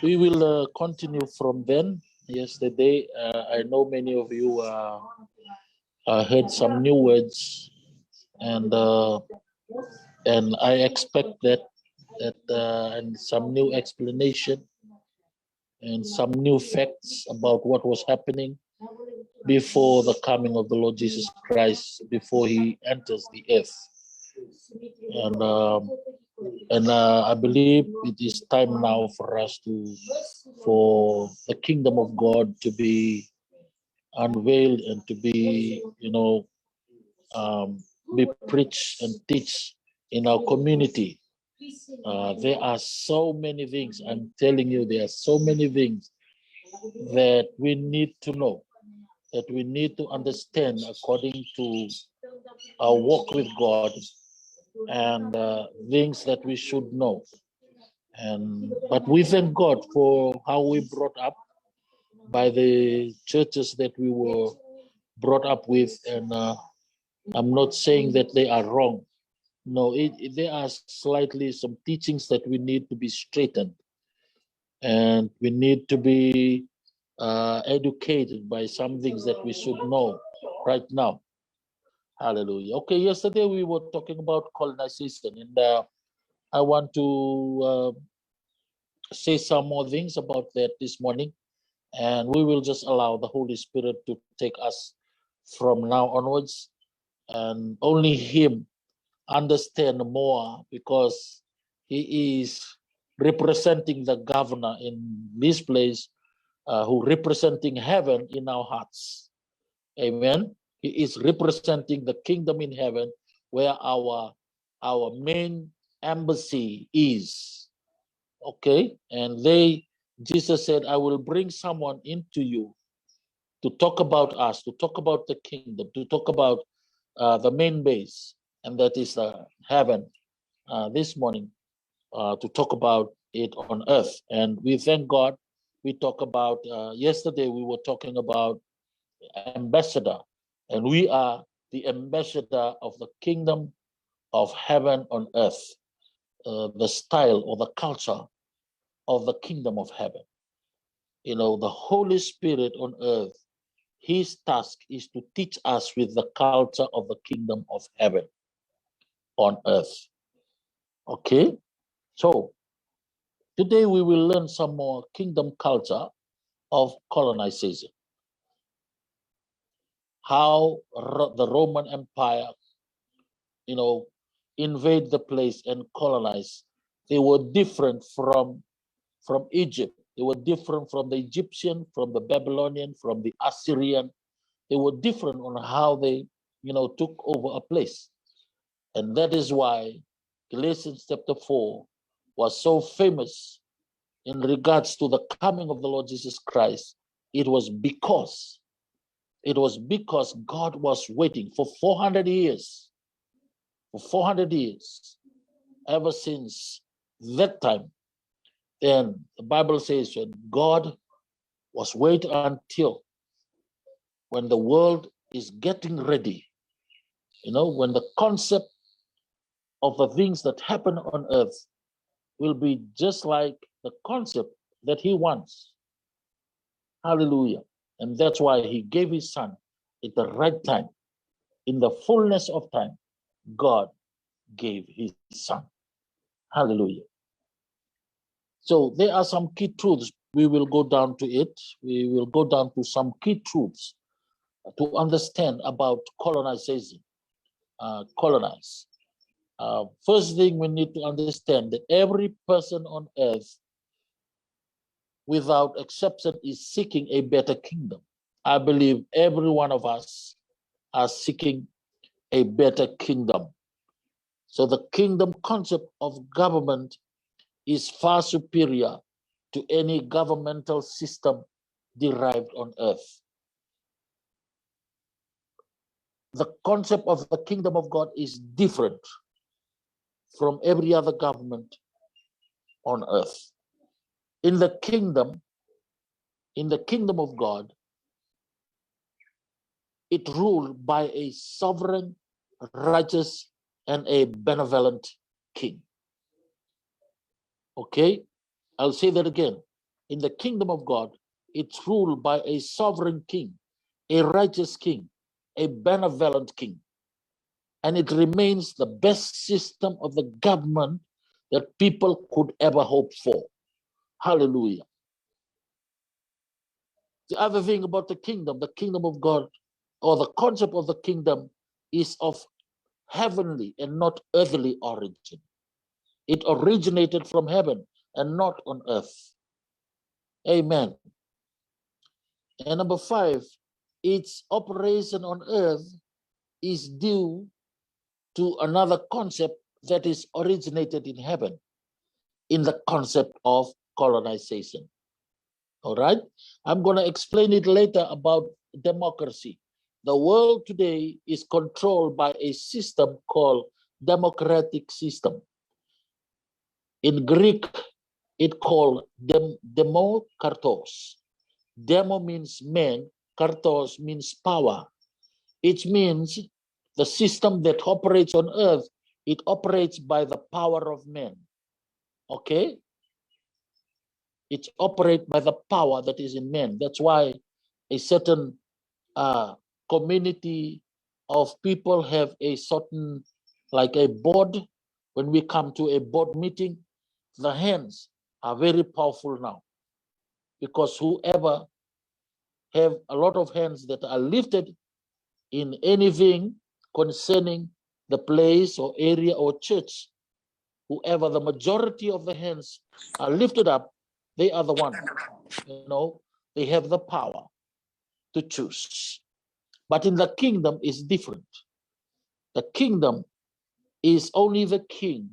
We will continue from then. Yesterday, I know many of you heard some new words, and I expect that and some new explanation and some new facts about what was happening before the coming of the Lord Jesus Christ, before he enters the earth. And I believe it is time now for us for the kingdom of God to be unveiled and to be, be preached and teach in our community. There are so many things. I'm telling you, there are so many things that we need to know, that we need to understand according to our walk with God, and things that we should know. But we thank God for how we brought up by the churches that we were brought up with, and I'm not saying that they are wrong. No, there are slightly some teachings that we need to be straightened, and we need to be educated by some things that we should know right now. Hallelujah. Okay, yesterday we were talking about colonization, and I want to say some more things about that this morning, and we will just allow the Holy Spirit to take us from now onwards, and only Him understand more, because He is representing the governor in this place, who representing heaven in our hearts. Amen. He is representing the kingdom in heaven, where our main embassy is. Okay, and Jesus said, I will bring someone into you to talk about us, to talk about the kingdom, to talk about the main base, and that is heaven, this morning, to talk about it on earth. And we thank God. We talk about, yesterday we were talking about ambassador, and we are the ambassador of the kingdom of heaven on earth, the style or the culture of the kingdom of heaven. The Holy Spirit on earth, his task is to teach us with the culture of the kingdom of heaven on earth. Okay? So, today we will learn some more kingdom culture of colonization. How the Roman Empire, invade the place and colonize. They were different from Egypt. They were different from the Egyptian, from the Babylonian, from the Assyrian. They were different on how they, took over a place. And that is why Galatians chapter 4 was so famous in regards to the coming of the Lord Jesus Christ. It was because God was waiting for 400 years. For 400 years, ever since that time. Then the Bible says that God was waiting until when the world is getting ready, when the concept of the things that happen on earth will be just like the concept that he wants. Hallelujah. And that's why he gave his son at the right time. In the fullness of time, God gave his son. Hallelujah. So there are some key truths. We will go down to it. We will go down to some key truths to understand about colonization. Colonize. First thing we need to understand that every person on earth, without exception, is seeking a better kingdom. I believe every one of us are seeking a better kingdom. So the kingdom concept of government is far superior to any governmental system derived on earth. The concept of the kingdom of God is different from every other government on earth. In the kingdom of God, it ruled by a sovereign, righteous, and a benevolent king. Okay? I'll say that again. In the kingdom of God, it's ruled by a sovereign king, a righteous king, a benevolent king. And it remains the best system of the government that people could ever hope for. Hallelujah. The other thing about the kingdom of God, or the concept of the kingdom, is of heavenly and not earthly origin. It originated from heaven and not on earth. Amen. And number 5, its operation on earth is due to another concept that is originated in heaven, in the concept of colonization. All right? I'm going to explain it later about democracy. The world today is controlled by a system called democratic system. In Greek, it called demokartos. Demo means man, kartos means power. It means the system that operates on earth, it operates by the power of men. Okay? It operates by the power that is in men. That's why a certain community of people have a certain, like a board. When we come to a board meeting, the hands are very powerful now, because whoever have a lot of hands that are lifted in anything concerning the place or area or church, whoever the majority of the hands are lifted up, they are the one, they have the power to choose. But in the kingdom is different. The kingdom is only the king.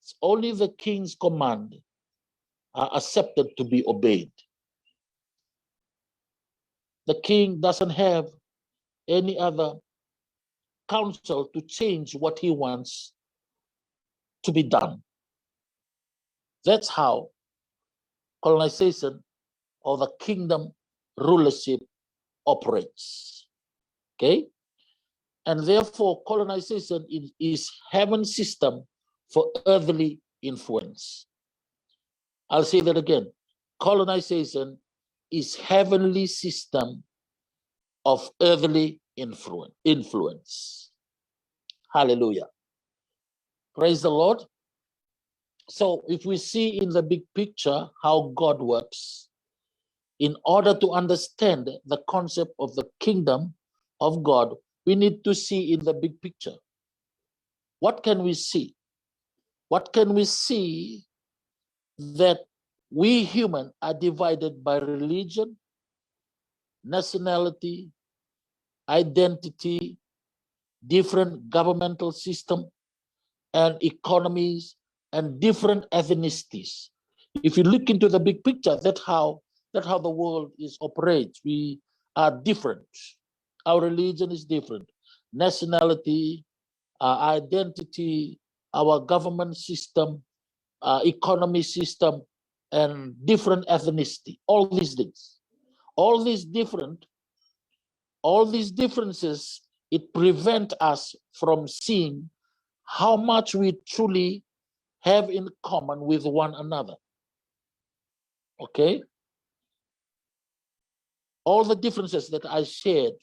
It's only the king's command are accepted to be obeyed. The king doesn't have any other counsel to change what he wants to be done. That's how colonization or the kingdom rulership operates. Okay? And therefore, colonization is heaven's system for earthly influence. I'll say that again. Colonization is heavenly system of earthly influence. Hallelujah. Praise the Lord. So if we see in the big picture how God works, in order to understand the concept of the kingdom of God, we need to see in the big picture. What can we see? What can we see? That we human are divided by religion, nationality, identity, different governmental system and economies, and different ethnicities. If you look into the big picture, that's how the world is operates. We are different. Our religion is different. Nationality, identity, our government system, economy system, and different ethnicity. All these things, all these differences, it prevent us from seeing how much we truly have in common with one another. Okay? All the differences that I shared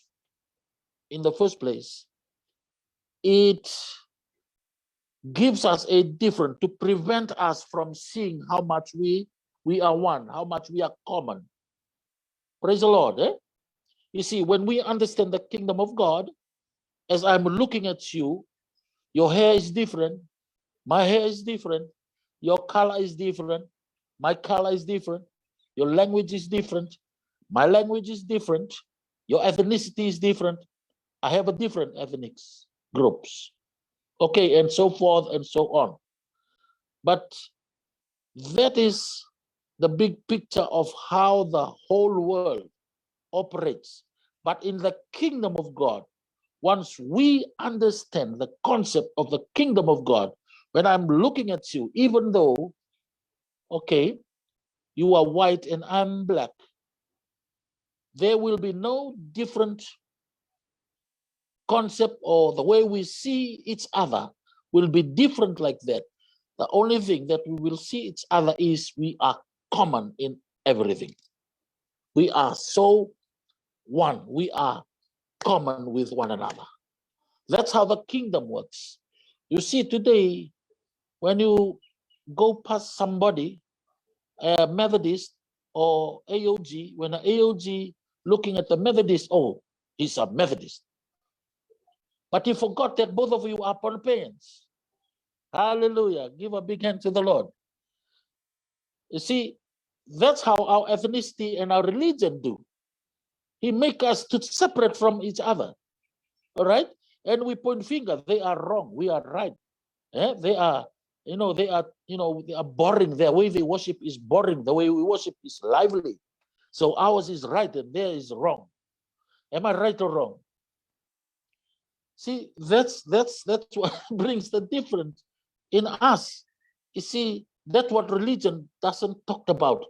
in the first place, it gives us a difference to prevent us from seeing how much we are one, how much we are common. Praise the Lord. You see, when we understand the kingdom of God, as I'm looking at you, your hair is different, my hair is different, your color is different, my color is different, your language is different, my language is different, your ethnicity is different. I have a different ethnic groups. Okay, and so forth and so on. But that is the big picture of how the whole world operates. But in the kingdom of God, once we understand the concept of the kingdom of God, when I'm looking at you, even though, okay, you are white and I'm black, there will be no different concept, or the way we see each other will be different like that. The only thing that we will see each other is we are common in everything. We are so one. We are common with one another. That's how the kingdom works. You see, today, when you go past somebody, a Methodist or AOG, when an AOG looking at the Methodist, oh, he's a Methodist. But he forgot that both of you are Polypeians. Hallelujah. Give a big hand to the Lord. You see, that's how our ethnicity and our religion do. He make us to separate from each other. All right? And we point finger. They are wrong. We are right. They are, they are boring. The way they worship is boring. The way we worship is lively. So ours is right and theirs is wrong. Am I right or wrong? See, that's what brings the difference in us. You see, that's what religion doesn't talk about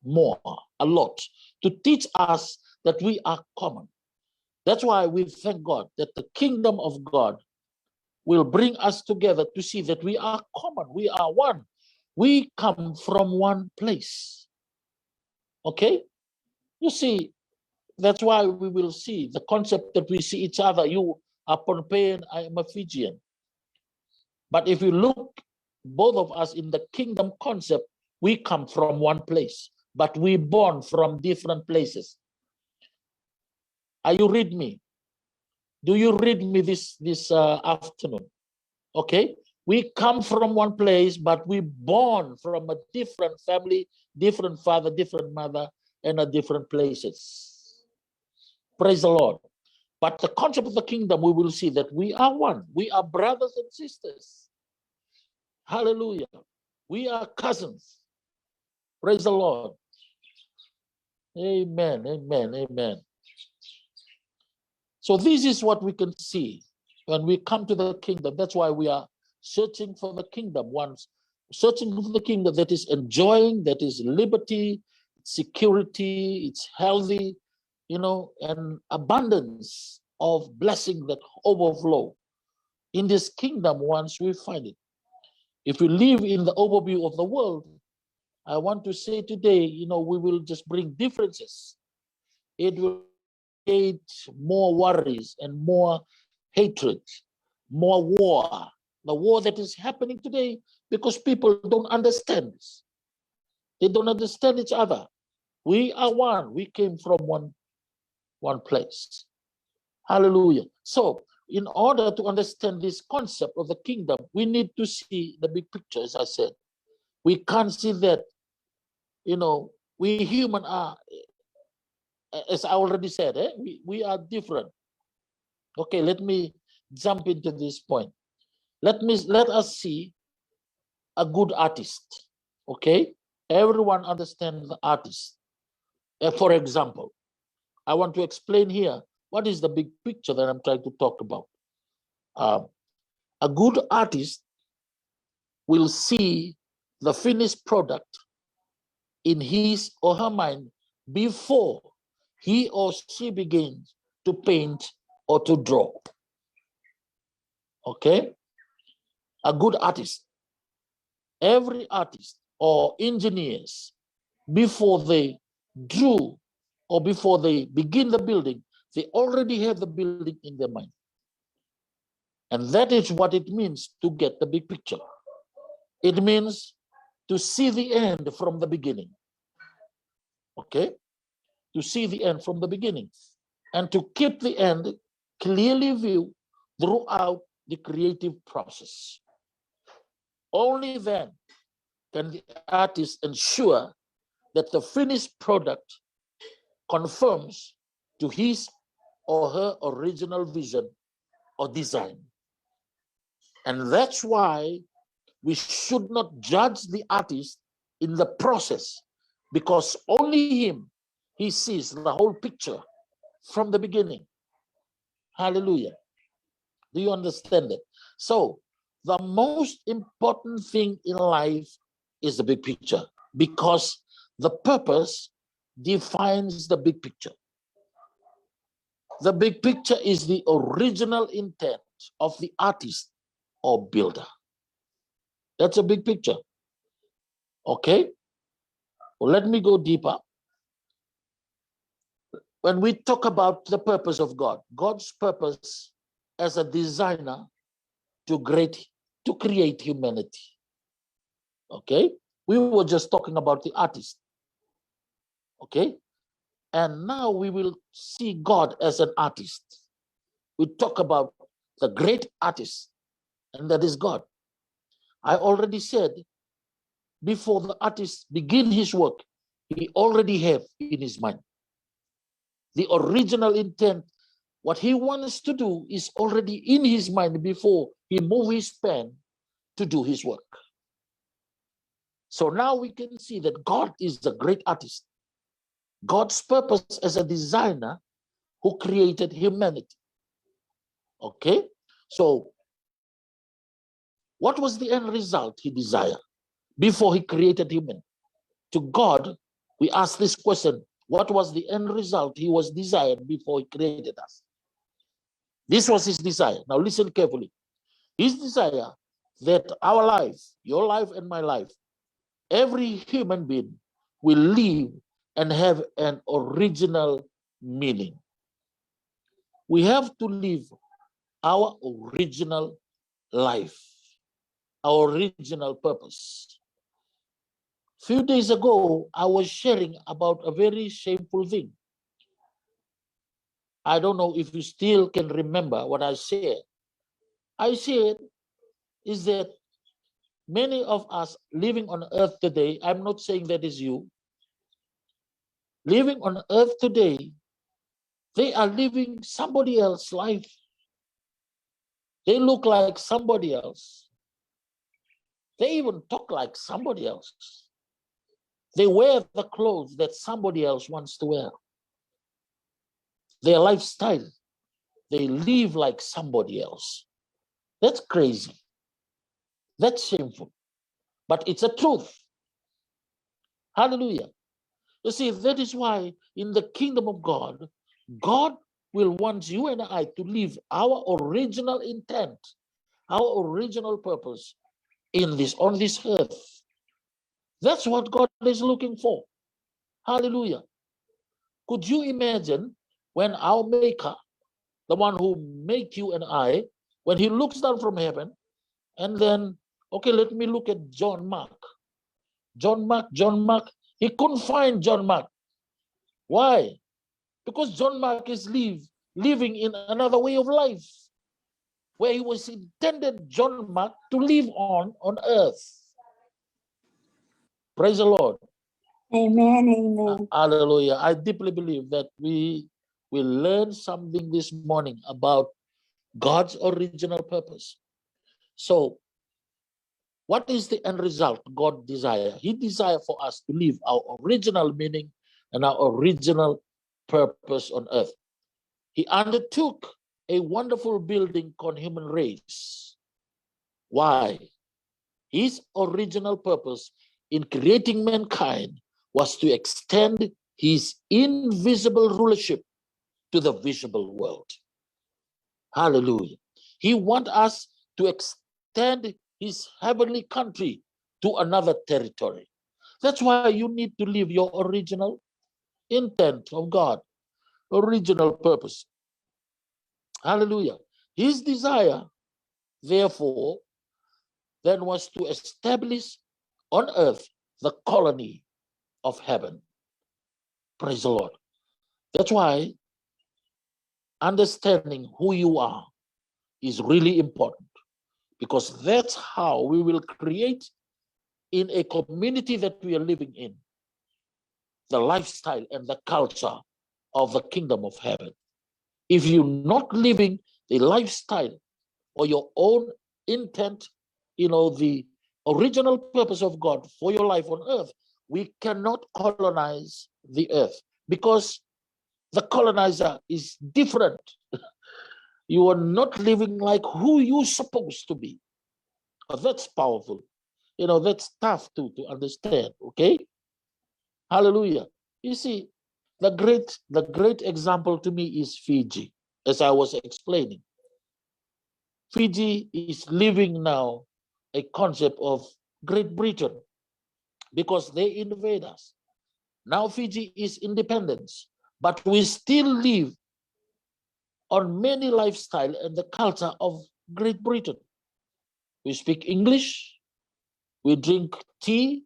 more, a lot, to teach us that we are common. That's why we thank God that the kingdom of God will bring us together to see that we are common, we are one. We come from one place. Okay? You see, that's why we will see the concept that we see each other. You are Pohnpeian, I am a Fijian. But if you look, both of us in the kingdom concept, we come from one place, but we born from different places. Are you read me? Do you read me this afternoon? Okay, we come from one place, but we born from a different family, different father, different mother, and a different places. Praise the Lord. But the concept of the kingdom, we will see that we are one. We are brothers and sisters. Hallelujah. We are cousins. Praise the Lord. Amen, amen, amen. So this is what we can see when we come to the kingdom. That's why we are searching for the kingdom once, searching for the kingdom that is enjoying, that is liberty, security, it's healthy, and abundance of blessing that overflow. In this kingdom, once we find it. If we live in the overview of the world, I want to say today, we will just bring differences. It will create more worries and more hatred, more war. The war that is happening today because people don't understand this. They don't understand each other. We are one. We came from one place. Hallelujah. So, in order to understand this concept of the kingdom, we need to see the big picture, as I said. We can't see that, we human are, as I already said, we are different. Okay, let me jump into this point. Let us see a good artist. Okay, everyone understands the artist. For example, I want to explain here what is the big picture that I'm trying to talk about. A good artist will see the finished product in his or her mind before he or she begins to paint or to draw. Okay? A good artist. Every artist or engineers, before they drew or before they begin the building, they already have the building in their mind. And that is what it means to get the big picture. It means to see the end from the beginning. Okay? To see the end from the beginning. And to keep the end clearly viewed throughout the creative process. Only then can the artist ensure that the finished product conforms to his or her original vision or design. And that's why we should not judge the artist in the process, because only him, he sees the whole picture from the beginning. Hallelujah. Do you understand it? So the most important thing in life is the big picture, because the purpose defines the big picture. The big picture is the original intent of the artist or builder. That's a big picture. Okay? Well, let me go deeper. When we talk about the purpose of God, God's purpose as a designer to create humanity. Okay? We were just talking about the artist. Okay? And now we will see God as an artist. We talk about the great artist, and that is God. I already said, before the artist begin his work, he already have in his mind the original intent. What he wants to do is already in his mind before he move his pen to do his work. So now we can see that God is the great artist. God's purpose as a designer who created humanity. Okay? So what was the end result he desired before he created human? To God, we ask this question: what was the end result he was desired before he created us? This was his desire. Now listen carefully. His desire that our life, your life and my life, every human being will live and have an original meaning. We have to live our original life, our original purpose. Few days ago, I was sharing about a very shameful thing. I don't know if you still can remember what I said. I said is that many of us living on earth today, I'm not saying that is you, living on earth today, they are living somebody else's life. They look like somebody else. They even talk like somebody else. They wear the clothes that somebody else wants to wear. Their lifestyle, they live like somebody else. That's crazy. That's shameful. But it's a truth. Hallelujah. You see, that is why in the kingdom of God, God will want you and I to live our original intent, our original purpose on this earth. That's what God is looking for. Hallelujah. Could you imagine when our maker, the one who made you and I, when he looks down from heaven, and then, okay, let me look at John Mark. John Mark, he couldn't find John Mark. Why? Because John Mark is living in another way of life, where he was intended, John Mark, to live on earth. Praise the Lord. Amen, amen. Hallelujah. I deeply believe that we will learn something this morning about God's original purpose. So, what is the end result God desires? He desires for us to live our original meaning and our original purpose on earth. He undertook a wonderful building called human race. Why? His original purpose in creating mankind was to extend his invisible rulership to the visible world. Hallelujah. He wants us to extend his heavenly country to another territory. That's why you need to live your original intent of God, original purpose. Hallelujah. His desire, therefore, then was to establish on earth the colony of heaven. Praise the Lord. That's why understanding who you are is really important, because that's how we will create in a community that we are living in the lifestyle and the culture of the kingdom of heaven. If you're not living the lifestyle or your own intent, the original purpose of God for your life on earth, we cannot colonize the earth, because the colonizer is different. You are not living like who you're supposed to be. That's powerful. That's tough to understand, okay? Hallelujah. You see, the great example to me is Fiji, as I was explaining. Fiji is living now a concept of Great Britain because they invade us. Now Fiji is independence, but we still live on many lifestyle and the culture of Great Britain. We speak English, we drink tea,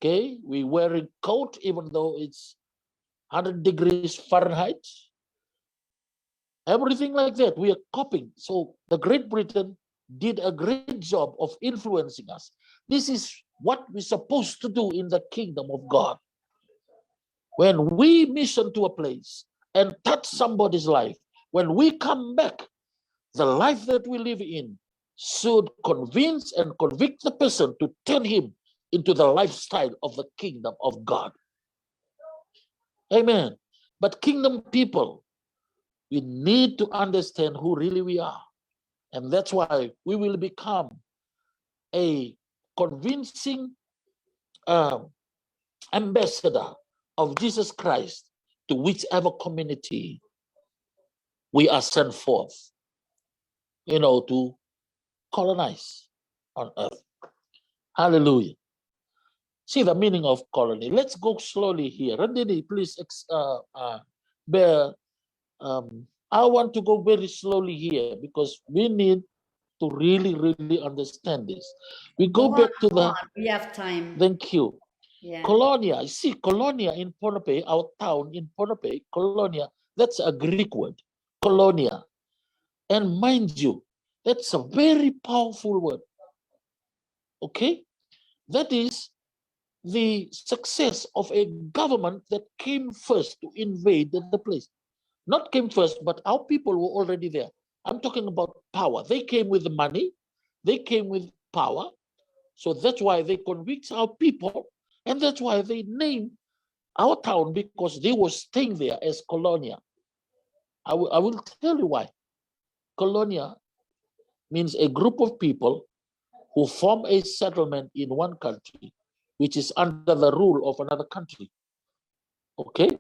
okay? We wear a coat even though it's 100 degrees Fahrenheit. Everything like that, we are copying. So the Great Britain did a great job of influencing us. This is what we're supposed to do in the kingdom of God. When we mission to a place and touch somebody's life, when we come back, the life that we live in should convince and convict the person to turn him into the lifestyle of the kingdom of God. Amen. But kingdom people, we need to understand who really we are. And that's why we will become a convincing ambassador of Jesus Christ to whichever community we are sent forth, to colonize on earth. Hallelujah. See the meaning of colony. Let's go slowly here. Randini, please bear. I want to go very slowly here because we need to really, really understand this. We go back to the. We have time. Thank you. Yeah. Colonia. See, Colonia in Ponape, our town in Ponape, Colonia, that's a Greek word. Colonia. And mind you, that's a very powerful word. Okay? That is the success of a government that came first to invade the place. Not came first, but our people were already there. I'm talking about power. They came with the money, they came with power. So that's why they convict our people, and that's why they named our town because they were staying there as Colonia. I will tell you why. Colonia means a group of people who form a settlement in one country, which is under the rule of another country. Okay?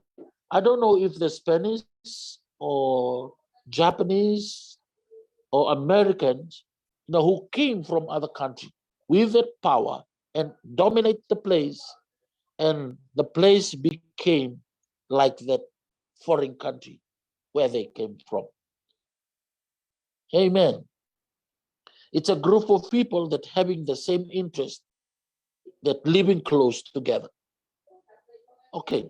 I don't know if the Spanish or Japanese or Americans, who came from other countries with that power and dominate the place, and the place became like that foreign country where they came from. Amen. It's a group of people that having the same interest, that living close together. Okay.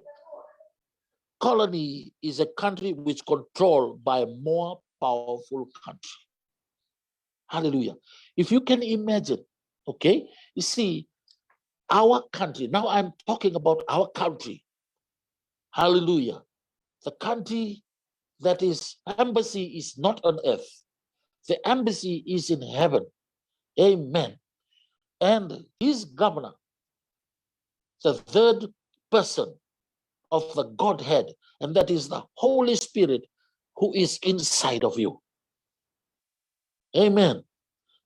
Colony is a country which controlled by a more powerful country. Hallelujah. If you can imagine, okay, you see, our country, now I'm talking about our country. Hallelujah. The country that is embassy is not on earth. The embassy is in heaven. Amen. And his governor, the third person of the Godhead, and that is the Holy Spirit who is inside of you. Amen.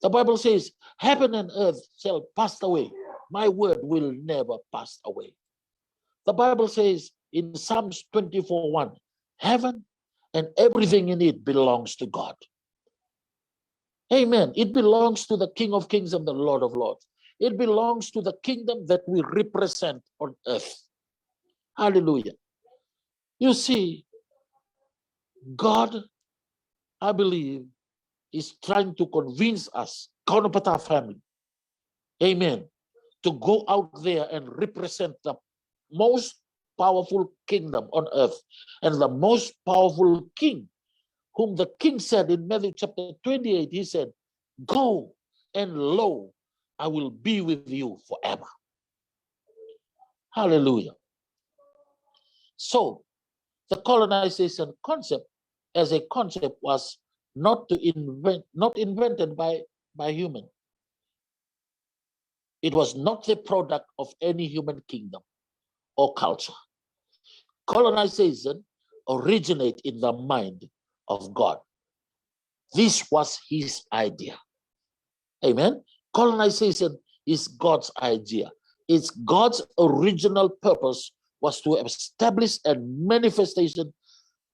The Bible says, heaven and earth shall pass away. My word will never pass away. The Bible says in Psalms 24:1, heaven and everything in it belongs to God. Amen. It belongs to the King of Kings and the Lord of Lords. It belongs to the kingdom that we represent on earth. Hallelujah. You see, God, I believe, is trying to convince us, Kaunapata family, amen, to go out there and represent the most powerful kingdom on earth and the most powerful king, whom the king said in Matthew chapter 28, he said, go and lo, I will be with you forever. Hallelujah. So the colonization concept as a concept was not invented by human. It was not the product of any human kingdom or culture. Colonization originated in the mind of God. This was his idea. Amen. Colonization is God's idea. It's God's original purpose was to establish a manifestation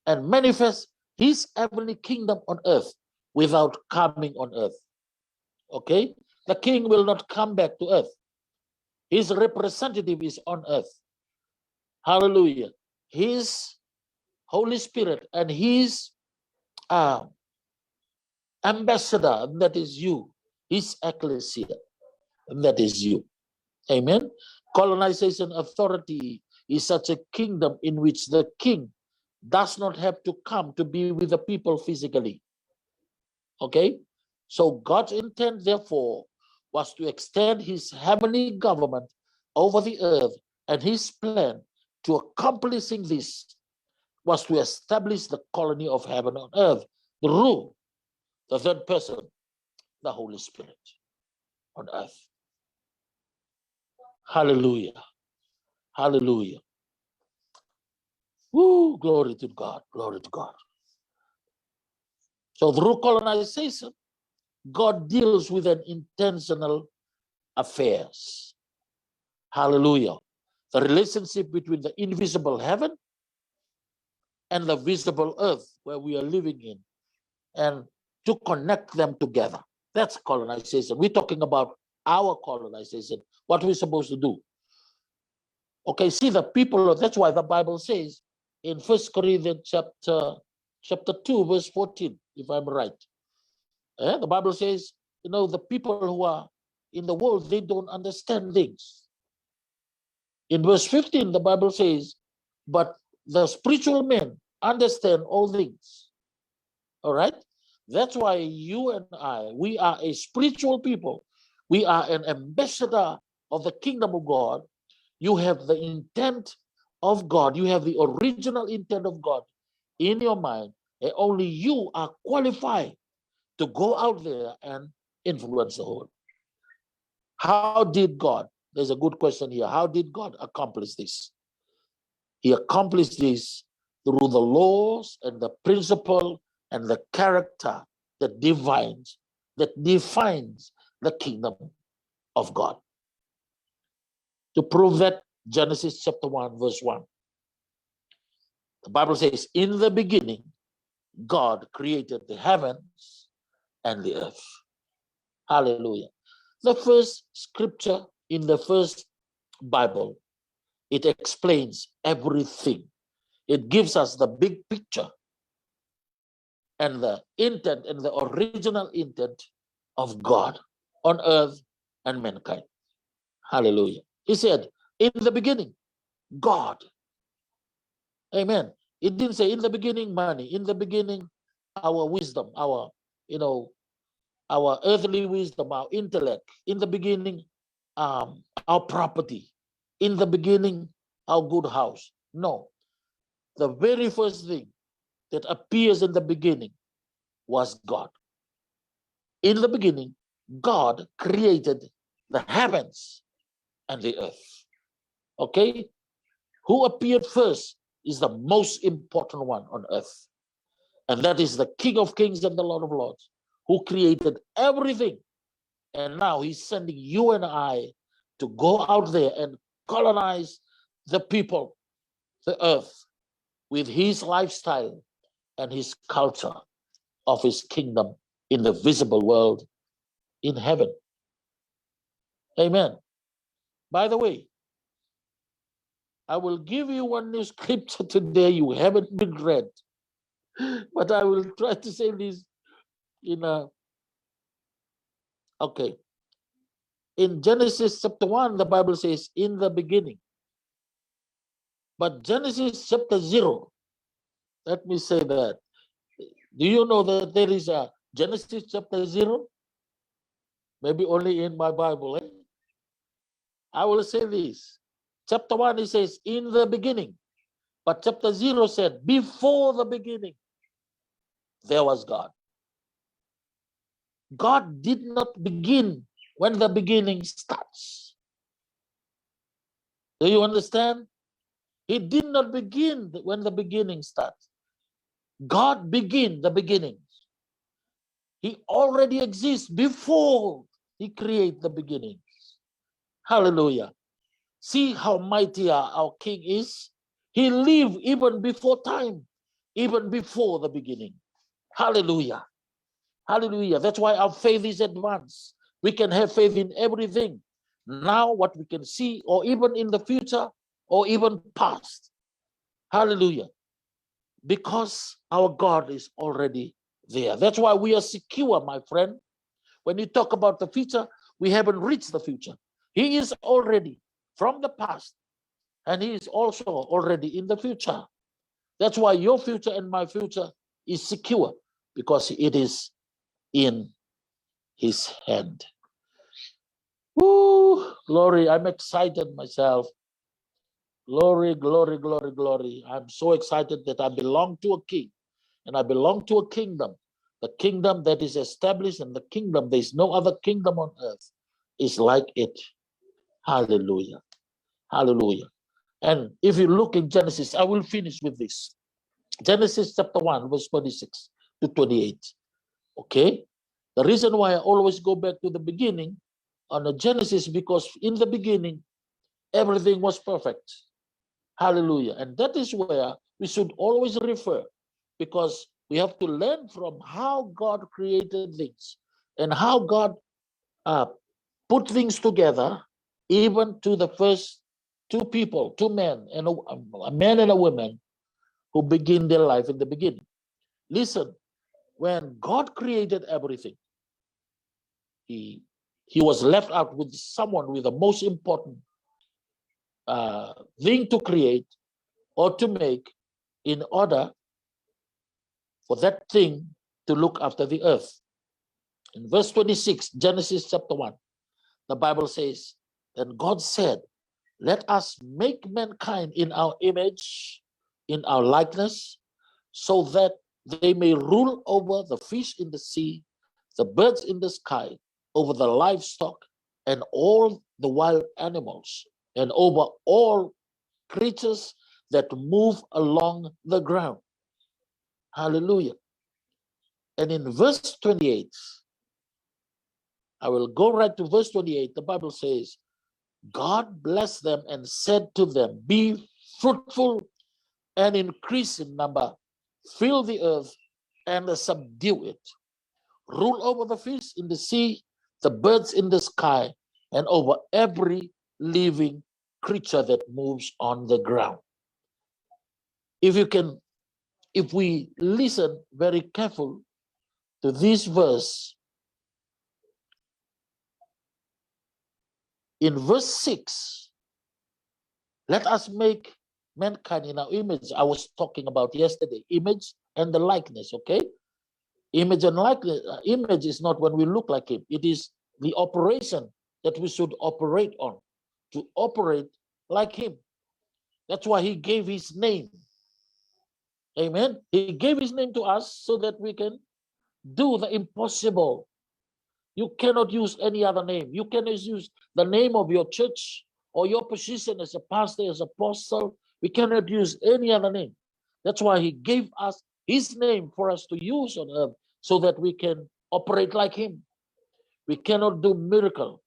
and manifest his heavenly kingdom on earth without coming on earth. Okay? The king will not come back to earth. His representative is on earth. Hallelujah. His Holy Spirit and his ambassador, and that is you. His ecclesia, and that is you. Amen. Colonization authority is such a kingdom in which the king does not have to come to be with the people physically. Okay? So God's intent, therefore, was to extend his heavenly government over the earth, and his plan to accomplishing this was to establish the colony of heaven on earth through the third person, the Holy Spirit on earth. Hallelujah. Hallelujah. Woo, glory to God. Glory to God. So through colonization, God deals with an intentional affairs. Hallelujah. The relationship between the invisible heaven and the visible earth where we are living in, and to connect them together. That's colonization. We're talking about our colonization, what we're supposed to do. Okay, see the people, that's why the Bible says in 1 Corinthians chapter 2, verse 14, if I'm right. The Bible says, the people who are in the world, they don't understand things. In verse 15, the Bible says, but the spiritual men understand all things. All right? That's why you and I, we are a spiritual people. We are an ambassador of the kingdom of God. You have the intent of God. You have the original intent of God in your mind. And only you are qualified to go out there and influence the whole. How did God, there's a good question here, how did God accomplish this? He accomplished this through the laws and the principle and the character that defines the kingdom of God. To prove that, Genesis chapter 1, verse 1. The Bible says, in the beginning, God created the heavens and the earth. Hallelujah. The first scripture in the first Bible, it explains everything. It gives us the big picture and the intent and the original intent of God on earth and mankind. Hallelujah. He said, in the beginning, God. Amen. It didn't say in the beginning money, in the beginning our wisdom, our earthly wisdom, our intellect, in the beginning our property, in the beginning our good house. No. The very first thing that appears in the beginning was God. In the beginning, God created the heavens and the earth. Okay? Who appeared first is the most important one on earth. And that is the King of Kings and the Lord of Lords, who created everything. And now he's sending you and I to go out there and colonize the people, the earth, with his lifestyle and his culture of his kingdom in the visible world in heaven. Amen. By the way, I will give you one new scripture today you haven't been read, but I will try to say this in a, okay. In Genesis chapter 1, the Bible says, in the beginning. But Genesis chapter 0, let me say that. Do you know that there is a Genesis chapter 0? Maybe only in my Bible. I will say this. Chapter 1, it says, in the beginning. But chapter 0 said, before the beginning, there was God. God did not begin when the beginning starts. Do you understand? He did not begin when the beginning starts. God began the beginning. He already exists before he created the beginnings. Hallelujah. See how mighty our King is? He lived even before time, even before the beginning. Hallelujah. Hallelujah. That's why our faith is advanced. We can have faith in everything. Now, what we can see, or even in the future, or even past. Hallelujah. Because our God is already there. That's why we are secure, my friend. When you talk about the future, we haven't reached the future. He is already from the past, and he is also already in the future. That's why your future and my future is secure, because it is in his hand. Woo, glory. I'm excited myself. Glory, glory, glory, glory. I'm so excited that I belong to a king, and I belong to a kingdom. The kingdom that is established, and the kingdom, there's no other kingdom on earth is like it. Hallelujah. Hallelujah. And if you look in Genesis, I will finish with this. Genesis chapter 1, verse 26 to 28. Okay? The reason why I always go back to the beginning on the Genesis, because in the beginning, everything was perfect. Hallelujah. And that is where we should always refer, because we have to learn from how God created things and how God put things together, even to the first two people, two men, and a man and a woman who begin their life in the beginning. Listen, when God created everything, he was left out with someone with the most important thing to create or to make, in order for that thing to look after the earth. In verse 26, Genesis chapter 1, the Bible says, "Then God said, let us make mankind in our image, in our likeness, so that they may rule over the fish in the sea, the birds in the sky, over the livestock, and all the wild animals, and over all creatures that move along the ground." Hallelujah. And in verse 28, I will go right to verse 28. The Bible says, God blessed them and said to them, "Be fruitful and increase in number, fill the earth and subdue it. Rule over the fish in the sea, the birds in the sky, and over every living creature that moves on the ground." If we listen very careful to this verse, in verse 6, let us make mankind in our image. I was talking about yesterday, image and the likeness, okay? Image and likeness. Image is not when we look like him. It is the operation that we should operate on, to operate like him. That's why he gave his name. Amen. He gave his name to us so that we can do the impossible. You cannot use any other name. You cannot use the name of your church or your position as a pastor, as apostle. We cannot use any other name. That's why he gave us his name for us to use on earth, so that we can operate like him. We cannot do miracle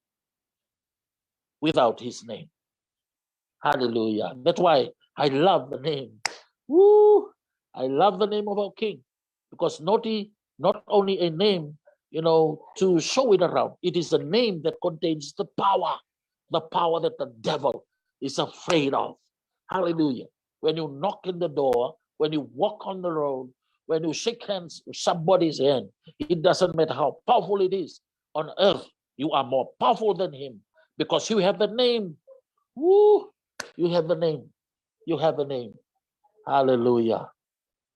without his name. Hallelujah. That's why I love the name. Woo! I love the name of our King, because not only a name, to show it around. It is a name that contains the power that the devil is afraid of. Hallelujah. When you knock in the door, when you walk on the road, when you shake hands with somebody's hand, it doesn't matter how powerful it is on earth, you are more powerful than him, because you have the name. Woo! You have the name. You have the name. Hallelujah.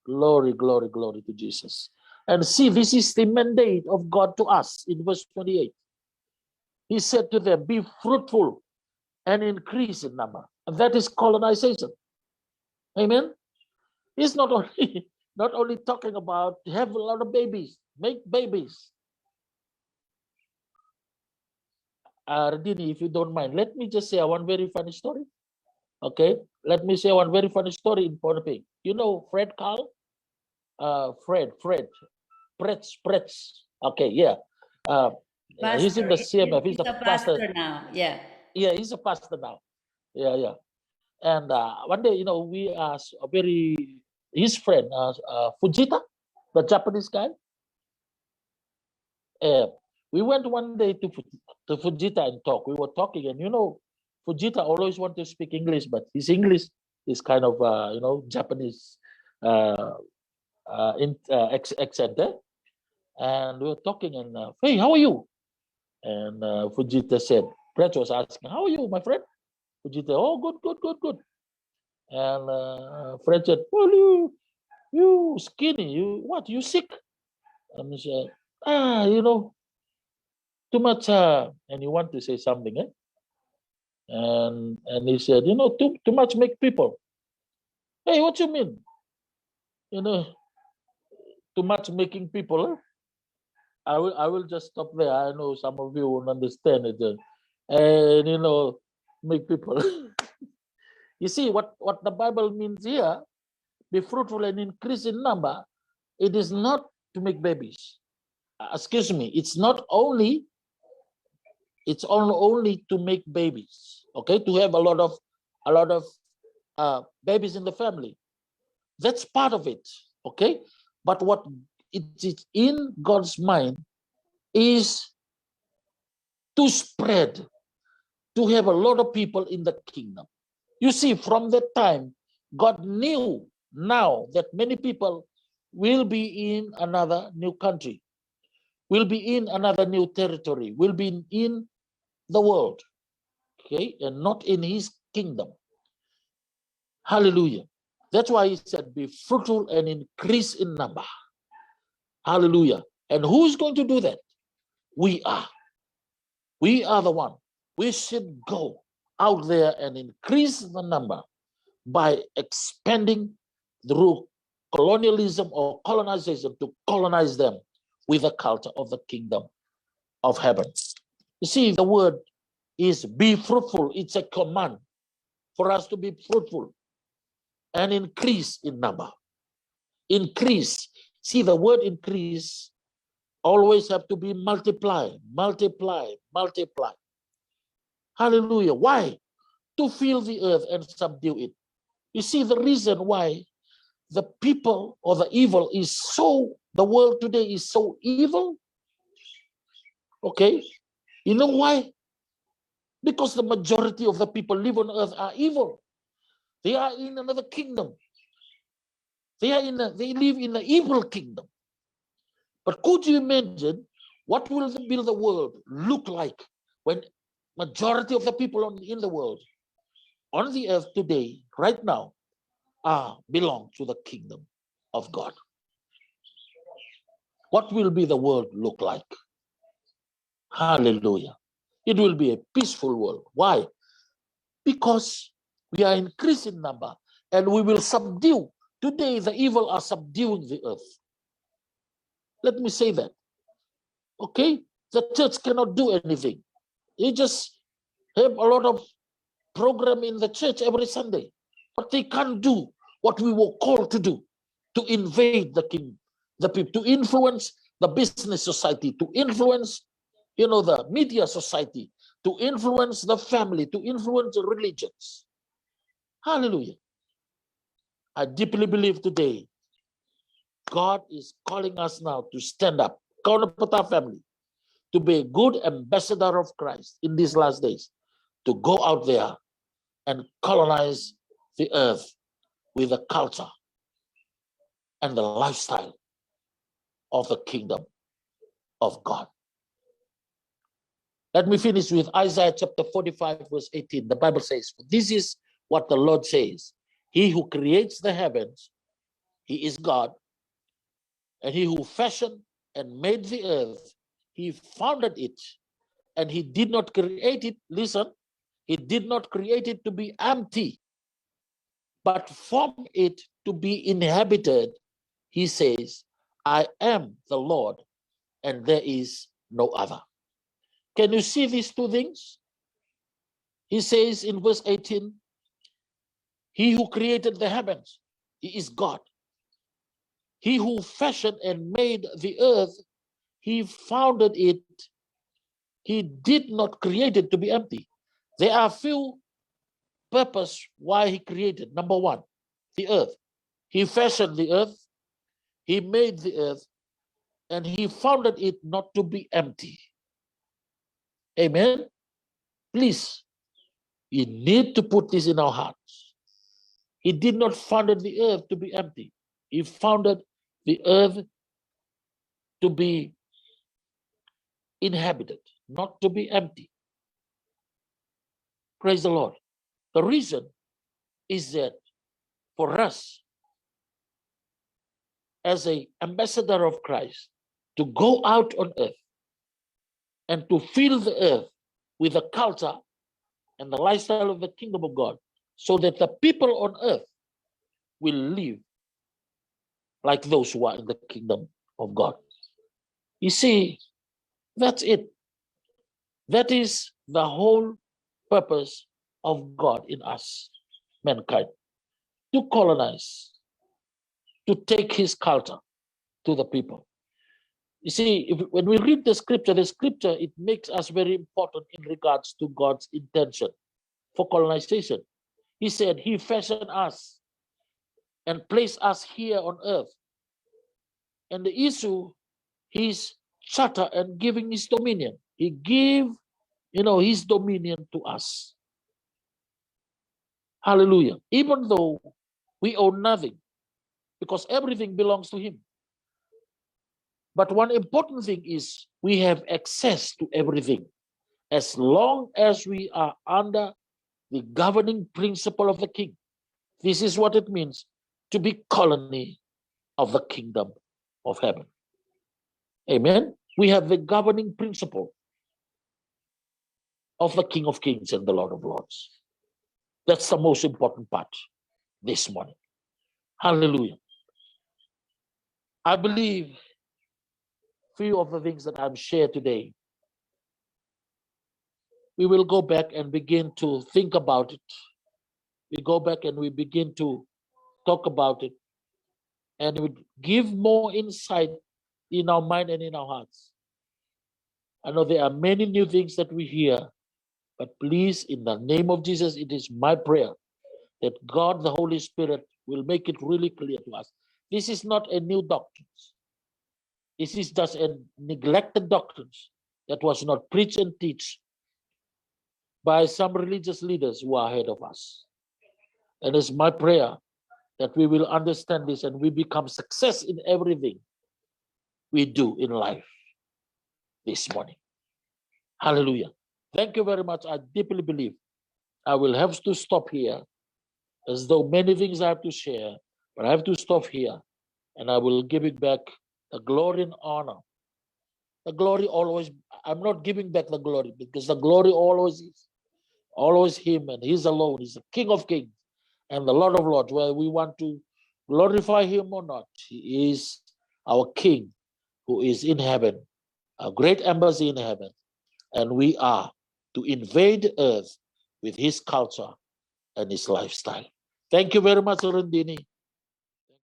Glory, glory, glory to Jesus. And see, this is the mandate of God to us in verse 28. He said to them, "Be fruitful and increase in number." And that is colonization. Amen. He's not only not only talking about have a lot of babies, make babies. Ardini, if you don't mind, let me just say one very funny story. Okay, let me say one very funny story in Pornopig. You know Fred Carl? Fred, Pretz. Okay, yeah. He's in the CMF. He's a pastor now. Yeah. Yeah, he's a pastor now. Yeah. And one day, we asked his friend, Fujita, the Japanese guy. We went one day to Fujita and talk. We were talking, and Fujita always wanted to speak English, but his English is kind of Japanese uh, accent there. And we were talking, and hey, how are you? And Fujita said, Brett was asking, how are you, my friend? Fujita, oh, good, good, good, good. And Fred said, well, you skinny, you sick? And he said, too much, and you want to say something, eh? And he said, too much make people. Hey, what you mean? You know, too much making people. Eh? I will just stop there. I know some of you won't understand it. And make people. You see what the Bible means here, be fruitful and increase in number. It is not to make babies. Excuse me, it's only to make babies. Okay, to have a lot of babies in the family. That's part of it. Okay, but what it is in God's mind is to spread, to have a lot of people in the kingdom. You see, from that time, God knew now that many people will be in another new country, will be in another new territory, will be in the world, okay, and not in his kingdom. Hallelujah. That's why he said, be fruitful and increase in number. Hallelujah. And who's going to do that? We are. We are the one. We should go out there and increase the number by expanding through colonialism or colonization to colonize them with the culture of the kingdom of heaven. You see, the word is be fruitful. It's a command for us to be fruitful and increase in number. Increase. See, the word increase always have to be multiply, multiply, multiply. Hallelujah. Why? To fill the earth and subdue it. You see, the reason why the people or the evil is the world today is so evil. Okay. You know why? Because the majority of the people live on earth are evil. They are in another kingdom. They live in the evil kingdom. But could you imagine what will the world look like when majority of the people in the world on the earth today, right now, belong to the kingdom of God? What will be the world look like? Hallelujah. It will be a peaceful world. Why? Because we are increasing number and we will subdue. Today, the evil are subduing the earth. Let me say that. Okay? The church cannot do anything. They just have a lot of program in the church every Sunday, but they can't do what we were called to do, to invade the people, to influence the business society, to influence, the media society, to influence the family, to influence the religions. Hallelujah. I deeply believe today God is calling us now to stand up, Kaunapata family, to be a good ambassador of Christ in these last days, to go out there and colonize the earth with the culture and the lifestyle of the kingdom of God. Let me finish with Isaiah chapter 45, verse 18. The Bible says, this is what the Lord says. He who creates the heavens, he is God, and he who fashioned and made the earth, he founded it, and he did not create it, listen, he did not create it to be empty, but formed it to be inhabited. He says, I am the Lord, and there is no other. Can you see these two things? He says in verse 18, he who created the heavens, he is God. He who fashioned and made the earth, he founded it. He did not create it to be empty. There are few purposes why he created. Number one, the earth. He fashioned the earth, he made the earth, and he founded it not to be empty. Amen. Please, you need to put this in our hearts. He did not founded the earth to be empty. He founded the earth to be inhabited, not to be empty. Praise the Lord. The reason is that for us, as an ambassador of Christ, to go out on earth and to fill the earth with the culture and the lifestyle of the kingdom of God, so that the people on earth will live like those who are in the kingdom of God. You see, that's it. That is the whole purpose of God in us, mankind, to colonize, to take his culture to the people. You see, when we read the scripture, it makes us very important in regards to God's intention for colonization. He said he fashioned us and placed us here on earth. And the issue, his charter and giving his dominion. He gave, his dominion to us. Hallelujah. Even though we own nothing, because everything belongs to him. But one important thing is we have access to everything as long as we are under the governing principle of the king. This is what it means to be colony of the kingdom of heaven. Amen. We have the governing principle of the King of Kings and the Lord of Lords. That's the most important part this morning. Hallelujah. I believe few of the things that I've shared today, we will go back and begin to think about it. We go back and we begin to talk about it, and it would give more insight in our mind and in our hearts. I know there are many new things that we hear, but please, in the name of Jesus, it is my prayer that God, the Holy Spirit, will make it really clear to us. This is not a new doctrine. This is just a neglected doctrine that was not preached and taught by some religious leaders who are ahead of us. And it's my prayer that we will understand this and we become success in everything we do in life this morning. Hallelujah. Thank you very much. I deeply believe I will have to stop here, as though many things I have to share, but I have to stop here and I will give it back the glory and honor. The glory always, I'm not giving back the glory because the glory always is. Always him, and he's alone. He's the King of Kings and the Lord of Lords. Whether we want to glorify him or not, he is our King who is in heaven, a great embassy in heaven. And we are to invade earth with his culture and his lifestyle. Thank you very much, Rundini.